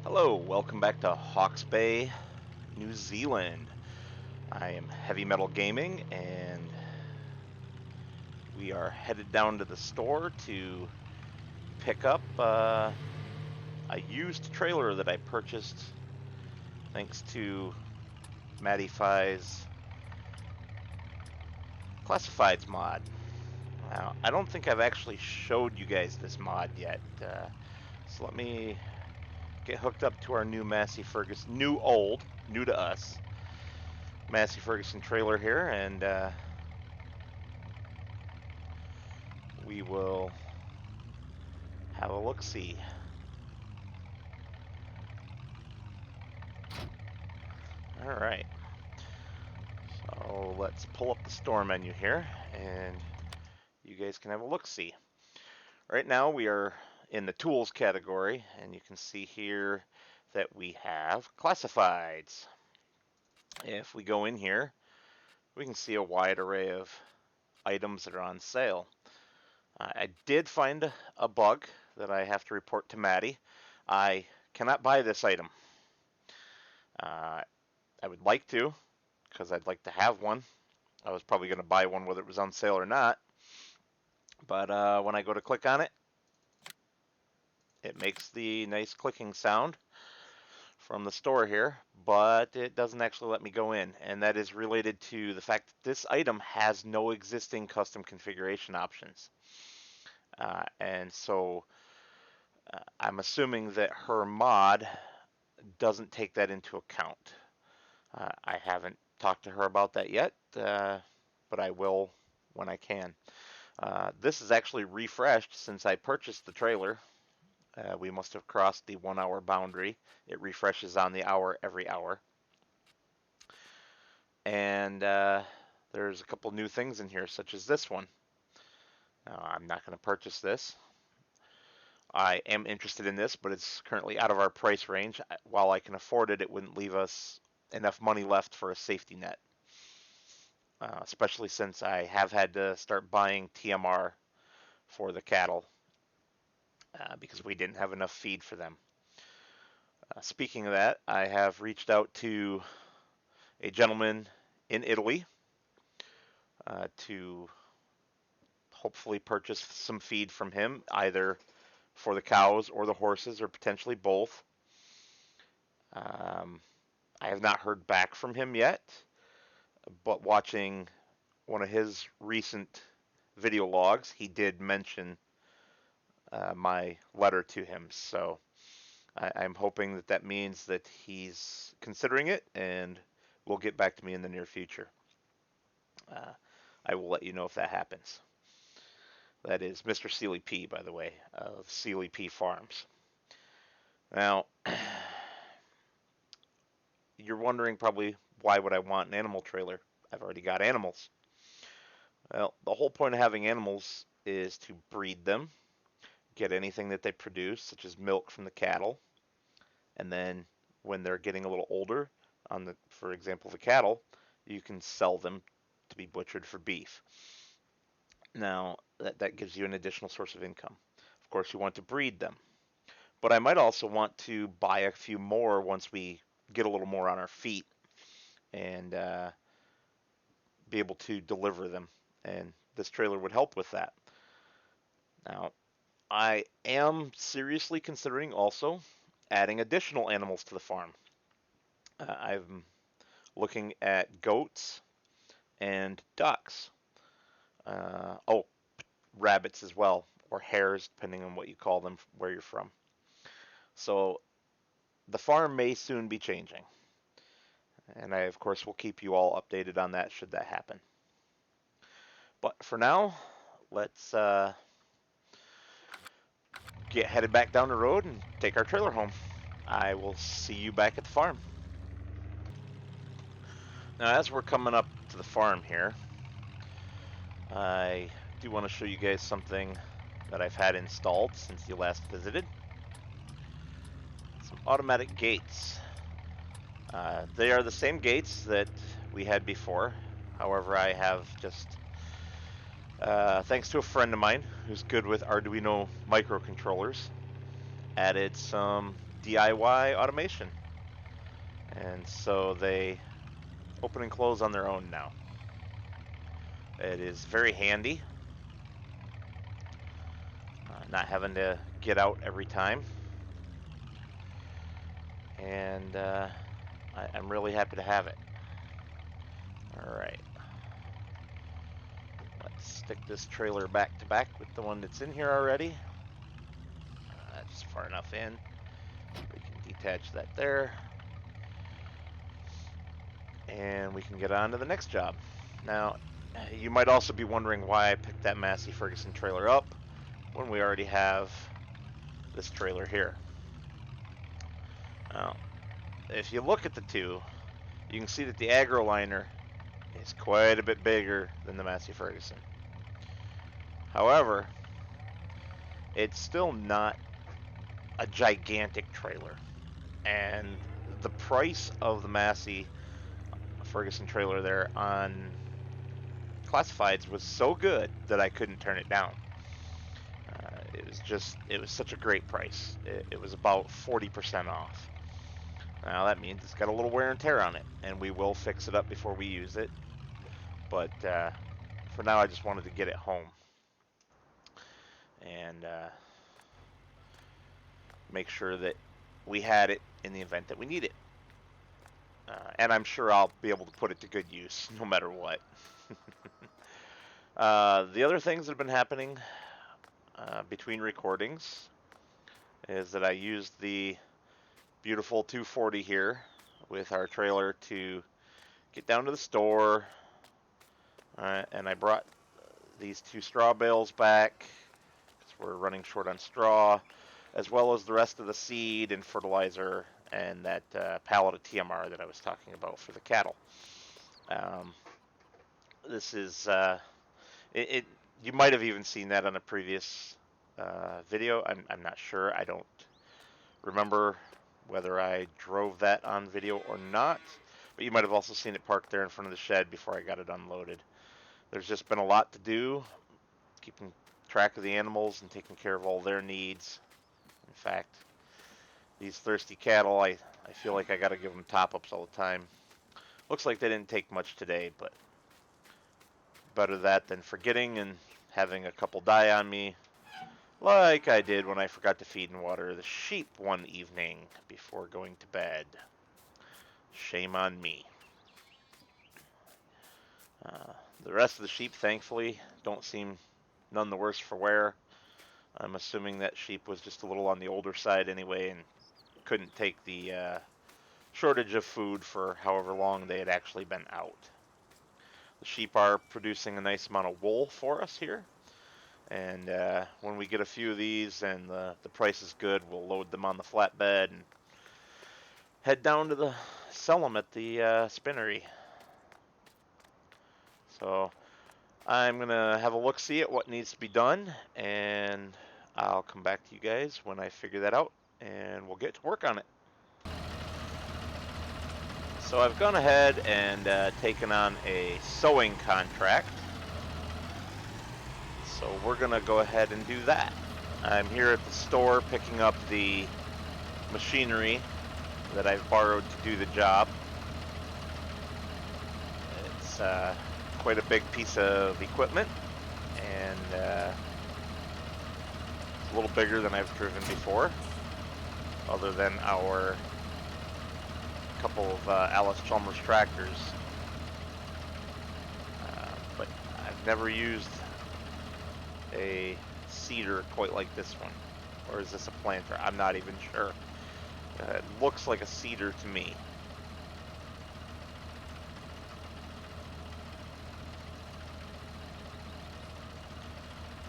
Hello, welcome back to Hawke's Bay, New Zealand. I am Heavy Metal Gaming, and we are headed down to the store to pick up a used trailer that I purchased thanks to Mattify's Classifieds mod. Now, I don't think I've actually showed you guys this mod yet, so let me get hooked up to our new Massey Ferguson, new to us, Massey Ferguson trailer here, and we will have a look-see. Alright, so let's pull up the store menu here, and you guys can have a look-see. Right now we are in the tools category, and you can see here that we have classifieds. If we go in here, we can see a wide array of items that are on sale. I did find a bug that I have to report to Maddie. I cannot buy this item. I would like to, because I'd like to have one. I was probably going to buy one whether it was on sale or not. But when I go to click on it, it makes the nice clicking sound from the store here, but it doesn't actually let me go in. And that is related to the fact that this item has no existing custom configuration options. And so I'm assuming that her mod doesn't take that into account. I haven't talked to her about that yet, but I will when I can. This is actually refreshed since I purchased the trailer. We must have crossed the 1 hour boundary. It refreshes on the hour every hour. And there's a couple new things in here, such as this one. Now, I'm not going to purchase this. I am interested in this, but it's currently out of our price range. While I can afford it, it wouldn't leave us enough money left for a safety net. Especially since I have had to start buying TMR for the cattle because we didn't have enough feed for them. Speaking of that, I have reached out to a gentleman in Italy to hopefully purchase some feed from him, either for the cows or the horses, or potentially both. I have not heard back from him yet, but watching one of his recent video logs, he did mention my letter to him. So I'm hoping that that means that he's considering it and will get back to me in the near future. I will let you know if that happens. That is Mr. Sealy P, by the way, of Sealy P Farms. Now, you're wondering probably why would I want an animal trailer? I've already got animals. Well, the whole point of having animals is to breed them, get anything that they produce, such as milk from the cattle, and then when they're getting a little older, for example, the cattle, you can sell them to be butchered for beef. Now, that gives you an additional source of income. Of course, you want to breed them. But I might also want to buy a few more once we get a little more on our feet and be able to deliver them. And this trailer would help with that. Now, I am seriously considering also adding additional animals to the farm. I'm looking at goats and ducks. Oh, rabbits as well, or hares, depending on what you call them, where you're from. So the farm may soon be changing. And I, of course, will keep you all updated on that should that happen. But for now, let's get headed back down the road and take our trailer home. I will see you back at the farm. Now, as we're coming up to the farm here, I do want to show you guys something that I've had installed since you last visited. Some automatic gates. They are the same gates that we had before. However, I have just, thanks to a friend of mine who's good with Arduino microcontrollers, added some DIY automation. And so they open and close on their own now. It is very handy, not having to get out every time. And I'm really happy to have it. All right. Let's stick this trailer back to back with the one that's in here already. That's far enough in. We can detach that there. And we can get on to the next job. Now, you might also be wondering why I picked that Massey Ferguson trailer up when we already have this trailer here. Now, if you look at the two, you can see that the AgroLiner is quite a bit bigger than the Massey Ferguson. However, it's still not a gigantic trailer. And the price of the Massey Ferguson trailer there on classifieds was so good that I couldn't turn it down. It was such a great price. It was about 40% off. Now that means it's got a little wear and tear on it, and we will fix it up before we use it. But for now, I just wanted to get it home and make sure that we had it in the event that we need it. And I'm sure I'll be able to put it to good use no matter what. The other things that have been happening between recordings is that I used the beautiful 240 here with our trailer to get down to the store, and I brought these 2 straw bales back because we're running short on straw, as well as the rest of the seed and fertilizer and that pallet of TMR that I was talking about for the cattle. This is you might have even seen that on a previous video. I'm not sure. I don't remember whether I drove that on video or not, but you might have also seen it parked there in front of the shed before I got it unloaded. There's just been a lot to do, keeping track of the animals and taking care of all their needs. In fact, these thirsty cattle, I feel like I got to give them top-ups all the time. Looks like they didn't take much today, but better that than forgetting and having a couple die on me, like I did when I forgot to feed and water the sheep one evening before going to bed. Shame on me. The rest of the sheep, thankfully, don't seem none the worse for wear. I'm assuming that sheep was just a little on the older side anyway and couldn't take the shortage of food for however long they had actually been out. The sheep are producing a nice amount of wool for us here. And when we get a few of these and the price is good, we'll load them on the flatbed and head down to sell them at the spinnery. So I'm going to have a look-see at what needs to be done, and I'll come back to you guys when I figure that out, and we'll get to work on it. So I've gone ahead and taken on a sowing contract. So we're going to go ahead and do that. I'm here at the store picking up the machinery that I've borrowed to do the job. It's quite a big piece of equipment, and it's a little bigger than I've driven before, other than our couple of Alice Chalmers tractors. But I've never used a seeder quite like this one. Or is this a planter? I'm not even sure. It looks like a seeder to me.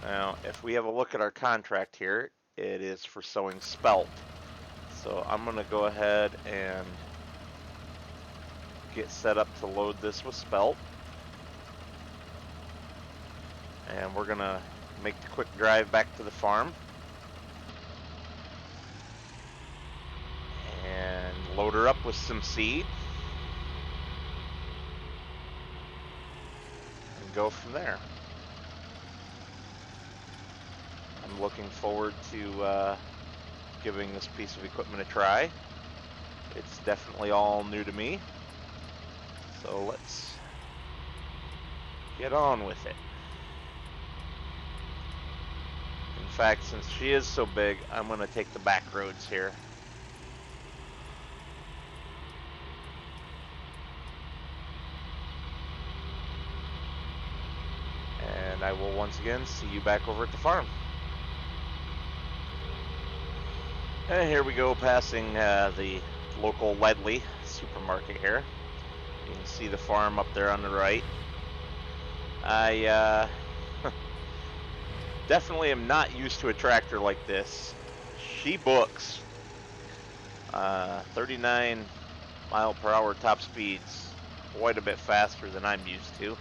Now, if we have a look at our contract here, it is for sowing spelt. So I'm going to go ahead and get set up to load this with spelt. And we're going to make the quick drive back to the farm and load her up with some seed and go from there. I'm looking forward to giving this piece of equipment a try. It's definitely all new to me. So let's get on with it. In fact, since she is so big, I'm going to take the back roads here. And I will once again see you back over at the farm. And here we go, passing the local Ledley supermarket here. You can see the farm up there on the right. I definitely am not used to a tractor like this. She books 39 mile per hour top speeds, quite a bit faster than I'm used to.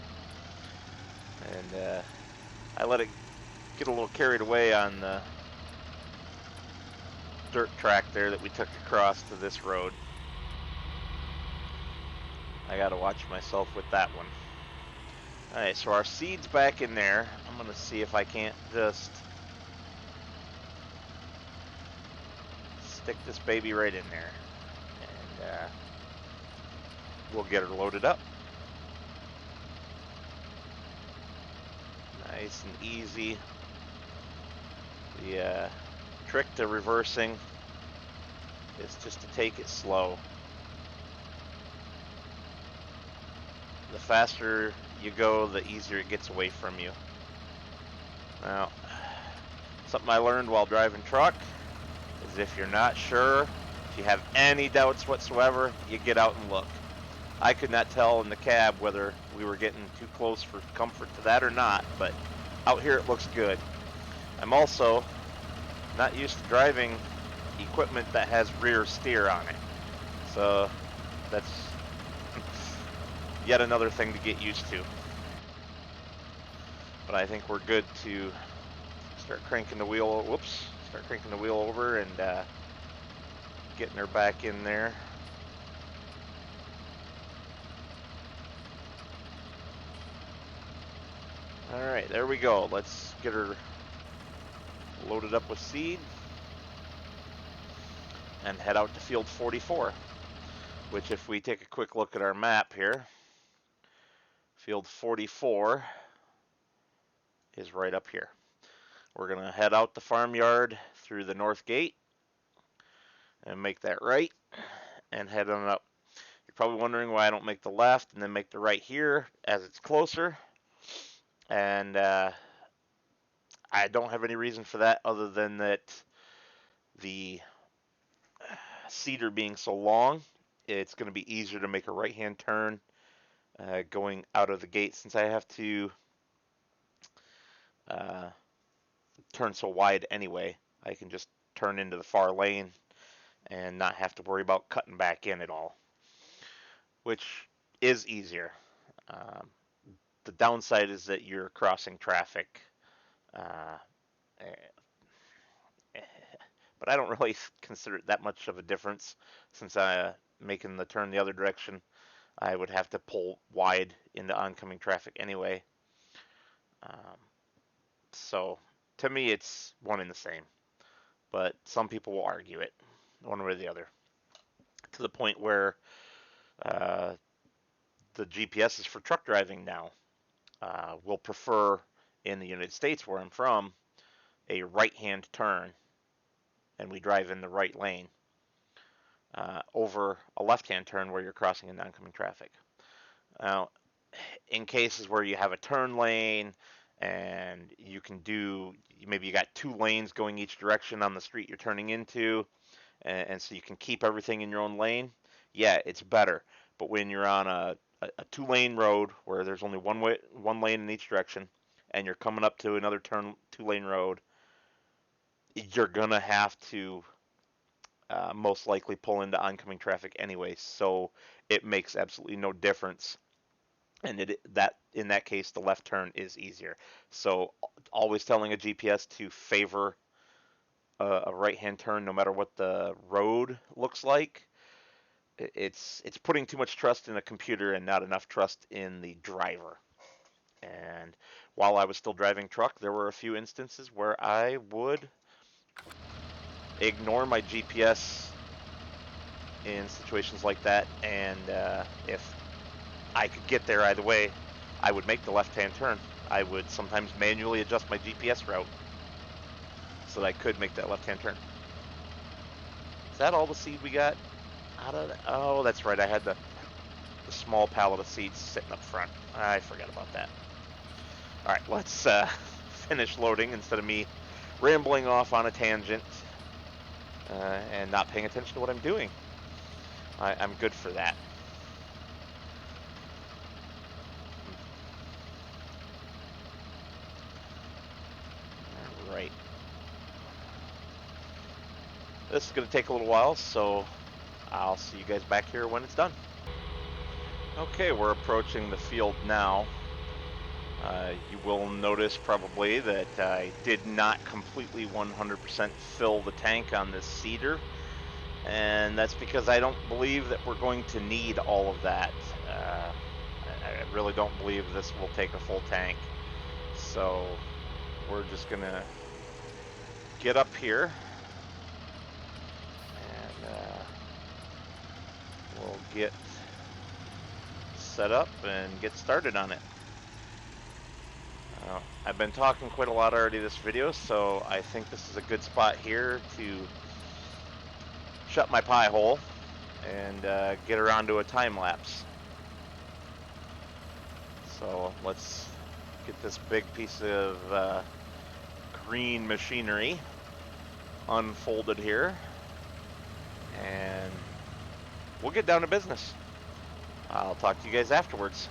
And I let it get a little carried away on the dirt track there that we took across to this road. I gotta watch myself with that one. Alright, so our seed's back in there. I'm gonna see if I can't just stick this baby right in there. And we'll get her loaded up. Nice and easy. The trick to reversing is just to take it slow. The faster you go, the easier it gets away from you. Now, something I learned while driving truck is if you're not sure, if you have any doubts whatsoever, you get out and look. I could not tell in the cab whether we were getting too close for comfort to that or not, but out here it looks good. I'm also not used to driving equipment that has rear steer on it, so that's yet another thing to get used to. But I think we're good to start cranking the wheel. Whoops! Start cranking the wheel over and getting her back in there. All right, there we go. Let's get her loaded up with seed and head out to field 44, which if we take a quick look at our map here, field 44 is right up here. We're going to head out the farmyard through the north gate and make that right and head on up. You're probably wondering why I don't make the left and then make the right here as it's closer. And I don't have any reason for that other than that the cedar being so long, it's going to be easier to make a right-hand turn going out of the gate since I have to turn so wide anyway. I can just turn into the far lane and not have to worry about cutting back in at all, which is easier. Um, the downside is that you're crossing traffic, uh, but I don't really consider it that much of a difference since I'm making the turn the other direction. I would have to pull wide into oncoming traffic anyway. Um, so to me, it's one and the same. But some people will argue it one way or the other to the point where uh, the GPS is for truck driving now. Will prefer in the United States, where I'm from, a right-hand turn, and we drive in the right lane over a left-hand turn where you're crossing into oncoming traffic. Now, in cases where you have a turn lane and you can do, maybe you got two lanes going each direction on the street you're turning into, and so you can keep everything in your own lane, yeah, it's better. But when you're on a two-lane road where there's only one lane in each direction, and you're coming up to another two-lane road, you're gonna have to most likely pull into oncoming traffic anyway. So it makes absolutely no difference. And in that case, the left turn is easier. So always telling a GPS to favor a right-hand turn, no matter what the road looks like. It's putting too much trust in a computer and not enough trust in the driver. And while I was still driving truck, there were a few instances where I would ignore my GPS in situations like that, and if I could get there either way, I would make the left-hand turn. I would sometimes manually adjust my GPS route so that I could make that left-hand turn. Is that all the seed we got out of that? Oh, that's right. I had the small pallet of seeds sitting up front. I forgot about that. All right, let's finish loading instead of me rambling off on a tangent and not paying attention to what I'm doing. I'm good for that. All right. This is going to take a little while, so I'll see you guys back here when it's done. Okay, we're approaching the field now. You will notice probably that I did not completely 100% fill the tank on this seeder, and that's because I don't believe that we're going to need all of that. I really don't believe this will take a full tank, so we're just gonna get up here and we'll get set up and get started on it. I've been talking quite a lot already this video, so I think this is a good spot here to shut my pie hole and get around to a time lapse. So let's get this big piece of green machinery unfolded here, and we'll get down to business. I'll talk to you guys afterwards.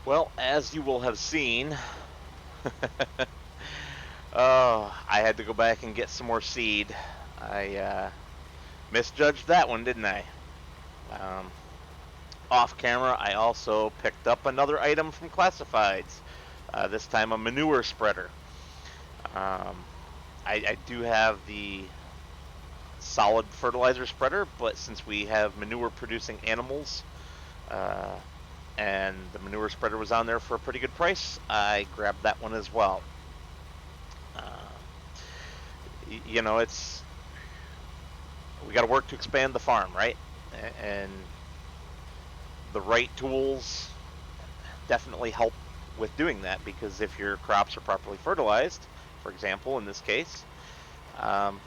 Well, as you will have seen, I had to go back and get some more seed. I misjudged that one, didn't I? Um, Off camera, I also picked up another item from Classifieds. This time a manure spreader. Um, I do have the solid fertilizer spreader, but since we have manure producing animals, uh, and the manure spreader was on there for a pretty good price, I grabbed that one as well. You know, it's we got to work to expand the farm, right? And the right tools definitely help with doing that, because if your crops are properly fertilized, for example, in this case, um,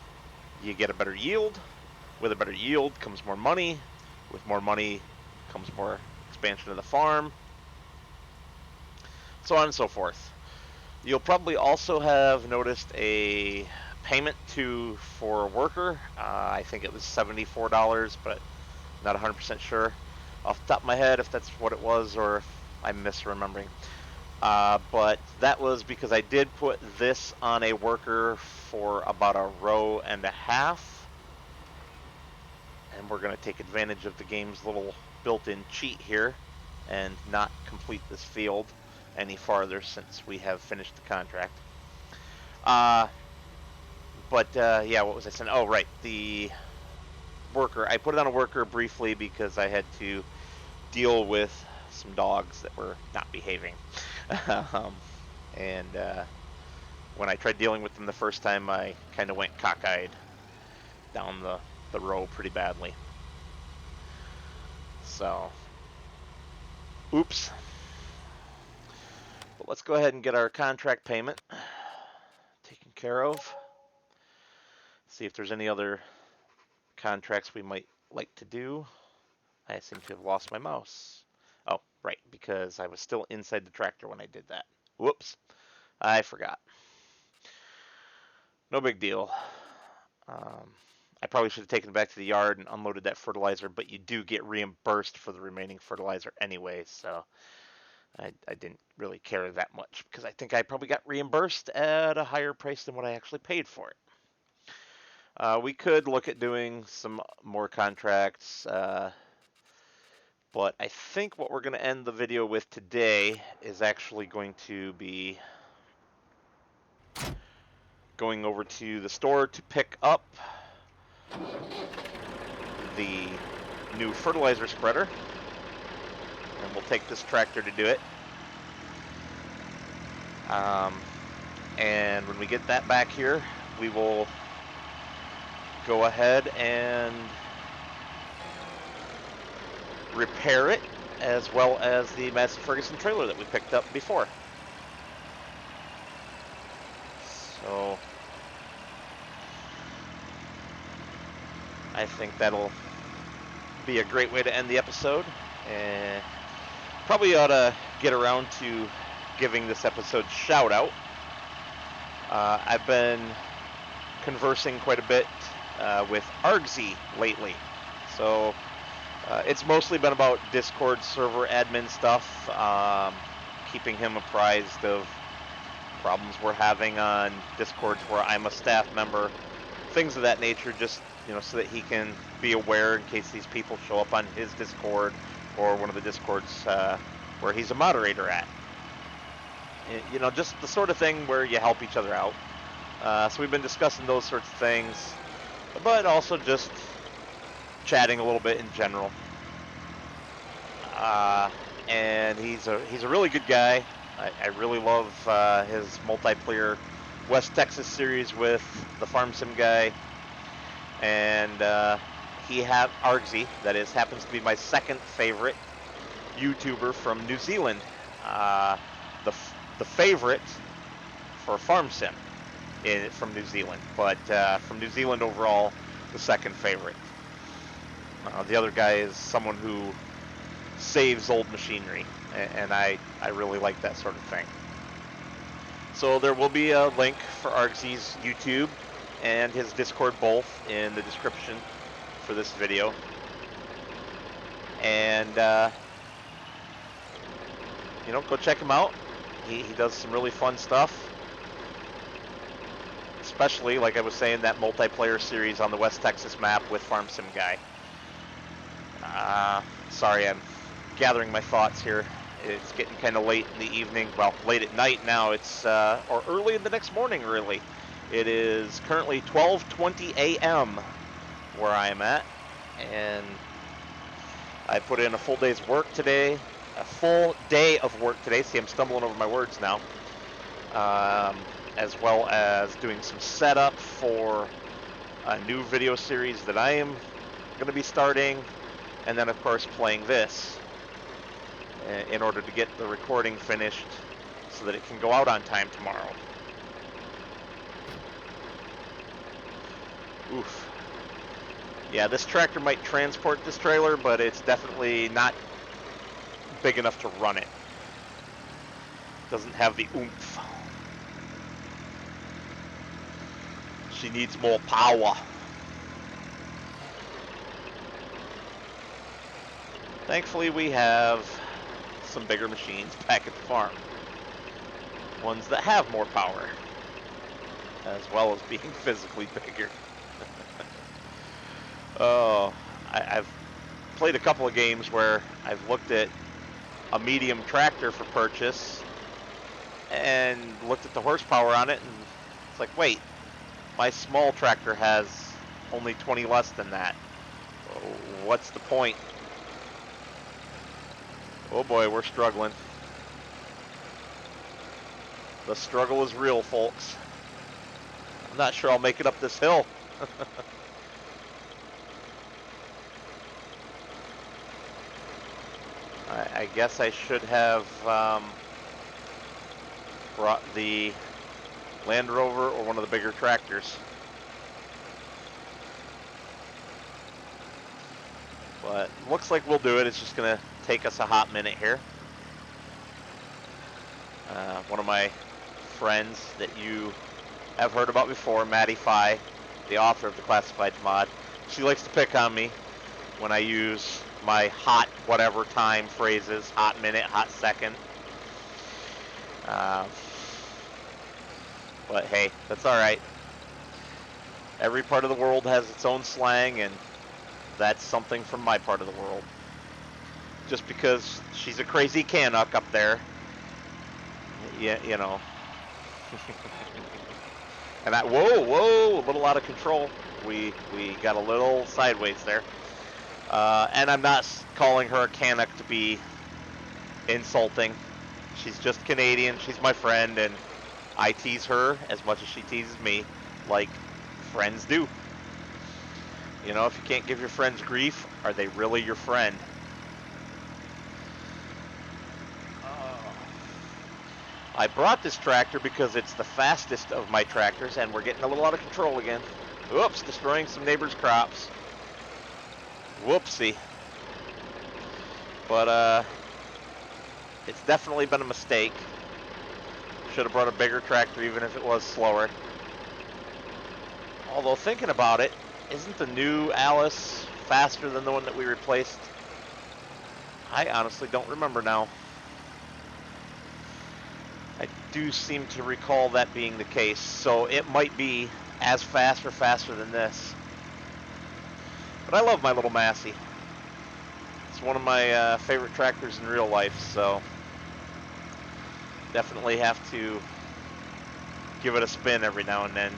you get a better yield. With a better yield comes more money. With more money comes more expansion of the farm, so on and so forth. You'll probably also have noticed a payment for a worker. I think it was $74, but not 100% sure off the top of my head if that's what it was or if I'm misremembering. But that was because I did put this on a worker for about a row and a half. And we're going to take advantage of the game's little built-in cheat here and not complete this field any farther since we have finished the contract. Yeah, what was I saying? Oh, right, the worker. I put it on a worker briefly because I had to deal with some dogs that were not behaving. um, and when I tried dealing with them the first time, I kind of went cockeyed down the row pretty badly. So, oops. But let's go ahead and get our contract payment taken care of. See if there's any other contracts we might like to do. I seem to have lost my mouse. Oh, right, because I was still inside the tractor when I did that. Whoops, I forgot. No big deal. I probably should have taken it back to the yard and unloaded that fertilizer, but you do get reimbursed for the remaining fertilizer anyway, so I didn't really care that much because I think I probably got reimbursed at a higher price than what I actually paid for it. We could look at doing some more contracts, but I think what we're going to end the video with today is actually going to be going over to the store to pick up the new fertilizer spreader, and we'll take this tractor to do it. And when we get that back here, we will go ahead and repair it, as well as the Massey Ferguson trailer that we picked up before. So I think that'll be a great way to end the episode, and probably ought to get around to giving this episode shout out. I've been conversing quite a bit with Argsy lately, so it's mostly been about Discord server admin stuff, keeping him apprised of problems we're having on Discords where I'm a staff member, things of that nature, just so that he can be aware in case these people show up on his Discord or one of the Discords where he's a moderator at. Just the sort of thing where you help each other out. So we've been discussing those sorts of things, but also just chatting a little bit in general. And he's a really good guy. I really love his multiplayer West Texas series with the Farm Sim guy. And Argsy, that is, happens to be my second favorite YouTuber from New Zealand. The favorite for Farm Sim from New Zealand, but from New Zealand overall, the second favorite. The other guy is someone who saves old machinery, and I really like that sort of thing. So there will be a link for Argsy's YouTube and his Discord both in the description for this video. And go check him out. He does some really fun stuff. Especially, like I was saying, that multiplayer series on the West Texas map with Farm Sim Guy. Sorry, I'm gathering my thoughts here. It's getting kind of late in the evening. Well, late at night now. It's or early in the next morning, really. It is currently 12:20 a.m. where I am at, and I put in a full day's work today. A full day of work today. See, I'm stumbling over my words now. As well as doing some setup for a new video series that I am going to be starting, and then of course playing this in order to get the recording finished so that it can go out on time tomorrow. Oof. Yeah, this tractor might transport this trailer, but it's definitely not big enough to run it. Doesn't have the oomph. She needs more power. Thankfully, we have some bigger machines back at the farm. Ones that have more power, as well as being physically bigger. Oh, I've played a couple of games where I've looked at a medium tractor for purchase and looked at the horsepower on it, and it's like, wait, my small tractor has only 20 less than that. What's the point? Oh boy, we're struggling. The struggle is real, folks. I'm not sure I'll make it up this hill. I guess I should have brought the Land Rover or one of the bigger tractors. But looks like we'll do it. It's just going to take us a hot minute here. One of my friends that you have heard about before, Maddie Fi, the author of the Classified mod, she likes to pick on me when I use my hot whatever time phrases, hot minute, hot second. But hey, that's alright. Every part of the world has its own slang, and that's something from my part of the world. Just because she's a crazy Canuck up there, yeah, you know. And whoa, a little out of control. We got a little sideways there. And I'm not calling her a Canuck to be insulting. She's just Canadian. She's my friend, and I tease her as much as she teases me, like friends do. You know, if you can't give your friends grief, are they really your friend? I brought this tractor because it's the fastest of my tractors, and we're getting a little out of control again. Oops, destroying some neighbors' crops. Whoopsie. But, it's definitely been a mistake. Should have brought a bigger tractor even if it was slower. Although, thinking about it, isn't the new Alice faster than the one that we replaced? I honestly don't remember now. I do seem to recall that being the case, so it might be as fast or faster than this. But I love my little Massey. It's one of my favorite tractors in real life, so definitely have to give it a spin every now and then.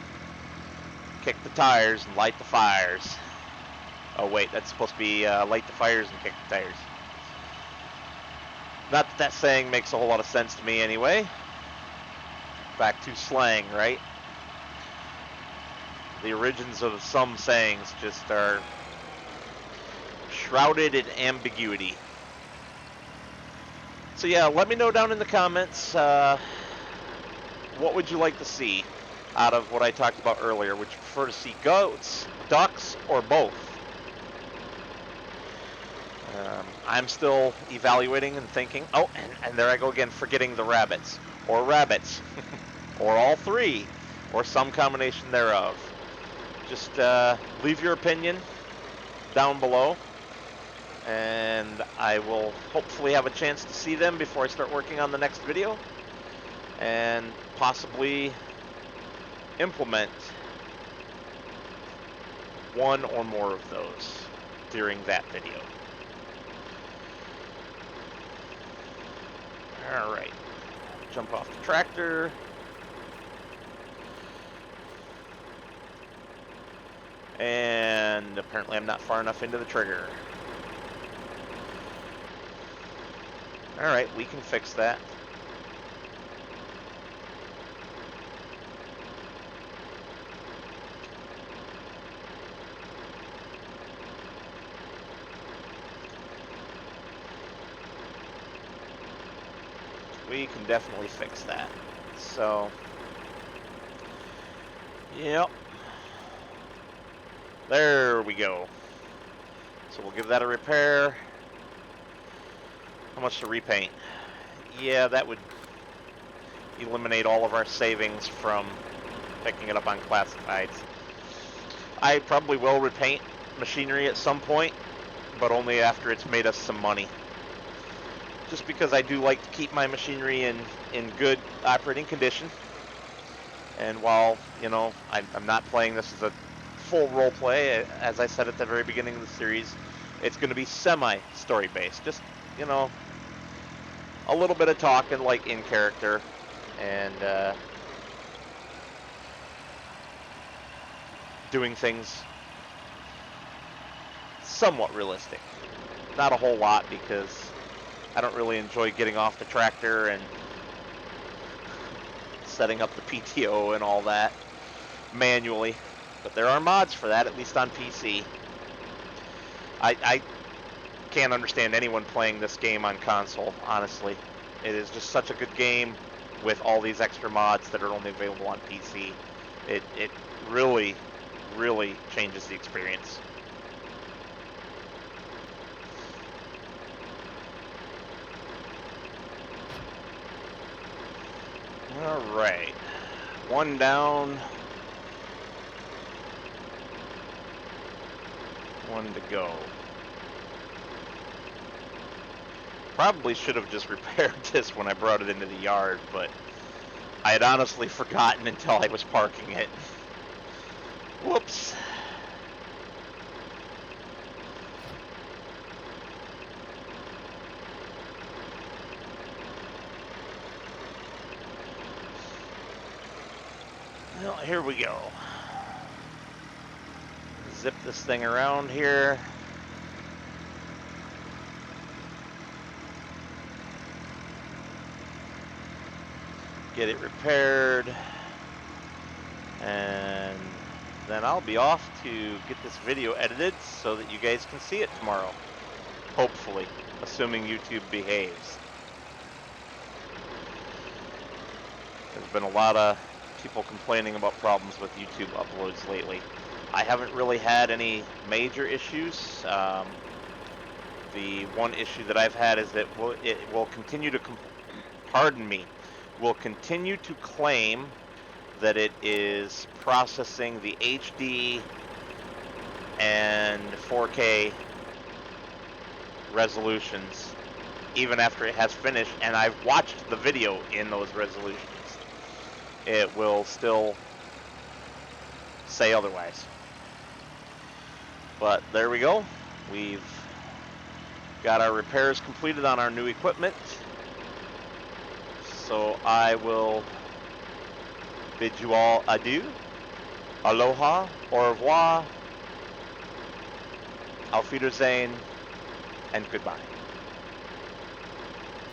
Kick the tires and light the fires. Oh wait, that's supposed to be light the fires and kick the tires. Not that that saying makes a whole lot of sense to me anyway. Back to slang, right? The origins of some sayings just are shrouded in ambiguity. So yeah, let me know down in the comments, what would you like to see out of what I talked about earlier? Would you prefer to see goats, ducks, or both? I'm still evaluating and thinking. Oh, and there I go again, forgetting the rabbits. Or rabbits. Or all three. Or some combination thereof. Just leave your opinion down below. and I will hopefully have a chance to see them before I start working on the next video, and possibly implement one or more of those during that video. Alright, jump off the tractor. And apparently I'm not far enough into the trigger. Alright, we can fix that. We can definitely fix that. So, yep. There we go. So we'll give that a repair. How much to repaint? Yeah, that would eliminate all of our savings from picking it up on classifieds. I probably will repaint machinery at some point, but only after it's made us some money. Just because I do like to keep my machinery in good operating condition. And while, you know, I'm not playing this as a full role play, as I said at the very beginning of the series, it's going to be semi-story based. Just, you know, a little bit of talking like in character, and doing things somewhat realistic. Not a whole lot, because I don't really enjoy getting off the tractor and setting up the PTO and all that manually. But there are mods for that, at least on PC. I can't understand anyone playing this game on console, honestly. It is just such a good game with all these extra mods that are only available on PC. It really, really changes the experience. Alright. One down. One to go. Probably should have just repaired this when I brought it into the yard, but I had honestly forgotten until I was parking it. Whoops. Well, here we go. Zip this thing around here. Get it repaired. And then I'll be off to get this video edited so that you guys can see it tomorrow. Hopefully, assuming YouTube behaves. There's been a lot of people complaining about problems with YouTube uploads lately. I haven't really had any major issues. The one issue that I've had is that it will continue to will continue to claim that it is processing the HD and 4K resolutions even after it has finished, and I've watched the video in those resolutions. It will still say otherwise. But there we go. We've got our repairs completed on our new equipment. So I will bid you all adieu, aloha, au revoir, auf Wiedersehen, and goodbye.